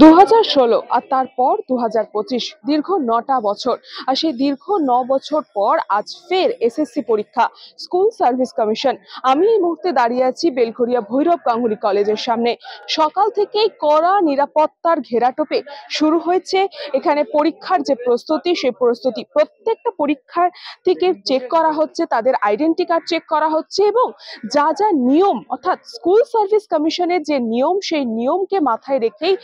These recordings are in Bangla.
2016 আর তারপর 2025 দীর্ঘ 9টা বছর। আর সেই দীর্ঘ 9 বছর পর আজ ফের এসএসসি পরীক্ষা। School service commission. আমি এই মুহূর্তে দাঁড়িয়ে আছি বেলঘরিয়া ভৈরব গাঙ্গুলি কলেজের সামনে। সকাল থেকেই কড়া নিরাপত্তার ঘেরাটোপে শুরু হয়েছে এখানে পরীক্ষার যে প্রস্তুতি, সেই প্রস্তুতি প্রত্যেকটা পরীক্ষার থেকে চেক করা হচ্ছে, তাদের আইডেন্টি কার্ড চেক করা হচ্ছে এবং যা যা নিয়ম অর্থাৎ স্কুল সার্ভিস কমিশনের যে নিয়ম, সেই নিয়মকে মাথায় রেখেই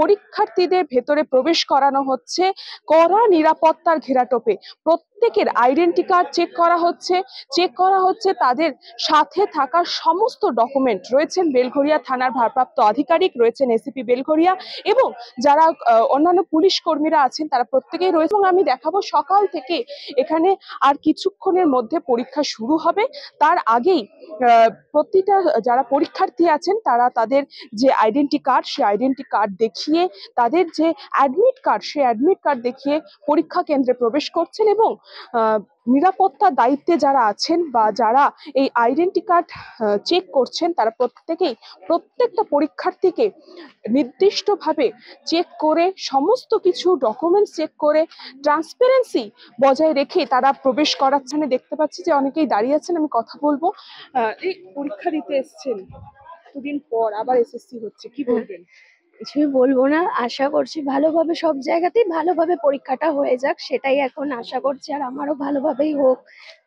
পরীক্ষার্থীদের ভেতরে প্রবেশ করানো হচ্ছে কড়া নিরাপত্তার ঘেরাটোপে। প্রত্যেকের আইডেন্টি কার্ড চেক করা হচ্ছে তাদের সাথে থাকা সমস্ত ডকুমেন্ট। রয়েছেন বেলঘরিয়া থানার ভারপ্রাপ্ত আধিকারিক, রয়েছেন এসিপি বেলঘরিয়া এবং যারা অন্যান্য পুলিশ কর্মীরা আছেন তারা প্রত্যেকেই রয়েছে। এবং আমি দেখাবো সকাল থেকে এখানে আর কিছুক্ষণের মধ্যে পরীক্ষা শুরু হবে। তার আগেই প্রতিটা যারা পরীক্ষার্থী আছেন তারা তাদের যে আইডেন্টি কার্ড, সেই আইডেন্টি কার্ড দেখিয়ে তাদের যে অ্যাডমিট কার্ড, সেই অ্যাডমিট কার্ড দেখিয়ে পরীক্ষা কেন্দ্রে প্রবেশ করছেন এবং নিরাপত্তা দায়িত্বে যারা আছেন বা যারা এই আইডেন্টি কার্ড চেক করছেন তারা প্রত্যেকটা পরীক্ষার্থীকে নির্দিষ্টভাবে চেক করে সমস্ত কিছু ডকুমেন্টস চেক করে ট্রান্সপারেন্সি বজায় রেখে তারা প্রবেশ করাচ্ছেন। দেখতে পাচ্ছি যে অনেকেই দাঁড়িয়ে আছেন, আমি কথা বলবো। এই পরীক্ষা দিতে এসছেন, দুদিন পর আবার এসএসসি হচ্ছে, কি বলবেন? কিছুই বলবো না, আশা করছি ভালোভাবে সব জায়গাতেই ভালোভাবে পরীক্ষাটা হয়ে যাক, সেটাই এখন আশা করছি। আর আমারও ভালোভাবেই হোক,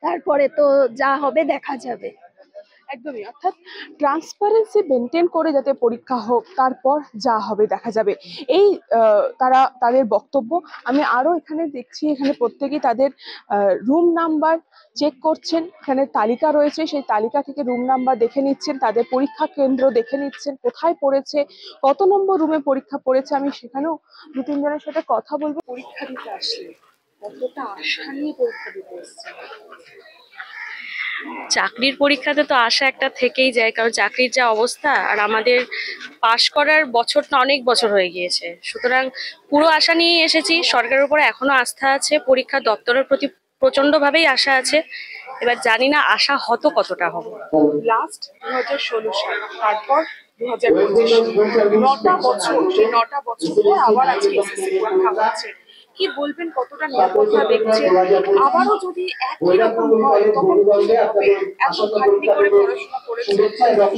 তারপরে তো যা হবে দেখা যাবে। একদমই, অর্থাৎ ট্রান্সপারেন্সি মেনটেন করে যাতে পরীক্ষা হোক, তারপর যা হবে দেখা যাবে, এই তাদের বক্তব্য। আমি আরো এখানে দেখছি, এখানে প্রত্যেকেই তাদের রুম নাম্বার চেক করছেন। এখানে তালিকা রয়েছে, সেই তালিকা থেকে রুম নাম্বার দেখে নিচ্ছেন, তাদের পরীক্ষা কেন্দ্র দেখে নিচ্ছেন, কোথায় পড়েছে, কত নম্বর রুমে পরীক্ষা পড়েছে। আমি সেখানেও দু তিনজনের সাথে কথা বলবো। পরীক্ষা দিতে আসলে কতটা আশা নিয়ে পরীক্ষা দিতে এসছেন? চাকরির পরীক্ষাতে তো আশা একটা থেকেই যায়, কারণ চাকরির যা অবস্থা, আর আমাদের পাশ করার বছরটা অনেক বছর হয়ে গিয়েছে। সুতরাং পুরো আশা নিয়ে এসেছি। সরকারের উপরে এখনো আস্থা আছে, পরীক্ষা দপ্তরের প্রতি প্রচন্ডভাবেই আশা আছে। এবার জানি না আশা হত কতটা হবে। লাস্ট 2016 সাল, তারপর 2025, 9টা বছর। সেই 9টা বছর পর আবার আজকে এসএসসি পরীক্ষা হচ্ছে। কি বলবেন, কতটা নিরাপত্তা দেখছেন? আবারও যদি একই রকম হয় তখন কি হবে? এত খাটনি করে পড়াশোনা করেছেন।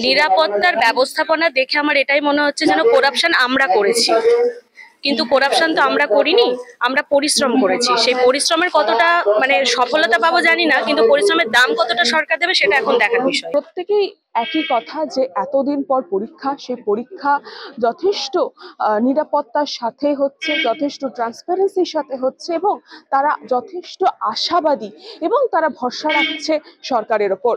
নিরাপত্তার ব্যবস্থাপনা দেখে আমার এটাই মনে হচ্ছে যেন করাপশন আমরা করেছি, কিন্তু করাপশন তো আমরা করিনি, আমরা পরিশ্রম করেছি। সেই পরিশ্রমের কতটা সফলতা পাবো জানি না, কিন্তু পরিশ্রমের দাম কতটা সরকার দেবে সেটা এখন দেখার বিষয়। প্রত্যেকেই একই কথা, যে এতদিন পর পরীক্ষা, সেই পরীক্ষা যথেষ্ট নিরাপত্তার সাথে হচ্ছে, যথেষ্ট ট্রান্সপারেন্সির সাথে হচ্ছে এবং তারা যথেষ্ট আশাবাদী এবং তারা ভরসা রাখছে সরকারের ওপর।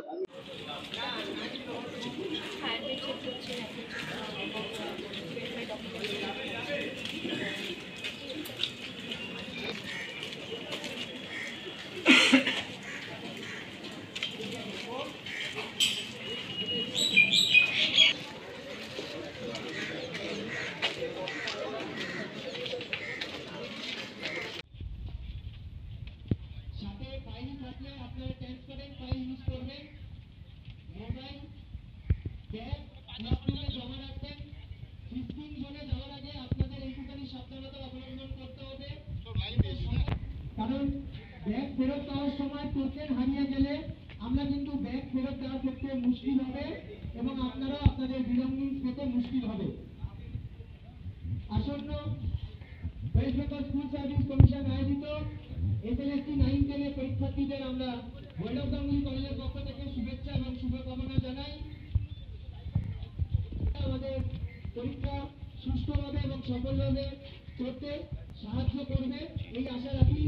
কারণ ব্যাগ ফেরত দেওয়ার সময় টোকেন হারিয়ে গেলে আমরা কিন্তু ব্যাগ ফেরত দেওয়ার ক্ষেত্রে মুশকিল হবে এবং আপনারা আপনাদের বিলঙ্গিংস পেতে মুশকিল হবে। আসন্ন West Bengal school service commission আয়োজিত এসএলএসটি 9-10 পরীক্ষার্থীদের আমরা ভৈরব গাঙ্গুলি কলেজের পক্ষ থেকে শুভেচ্ছা এবং শুভকামনা জানাই। আমাদের পরীক্ষা সুষ্ঠুভাবে এবং সফলভাবে করতে সাহায্য করবে এই আশা রাখি।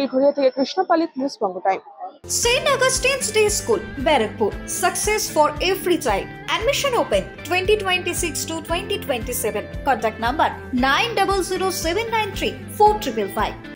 বেলঘরিয়া থেকে কৃষ্ণ পালিত, news Banga time. St. Augustine's Day School, Barakpur. Success for every child. Admission open 2026 to 2027. Contact number 900793 4555.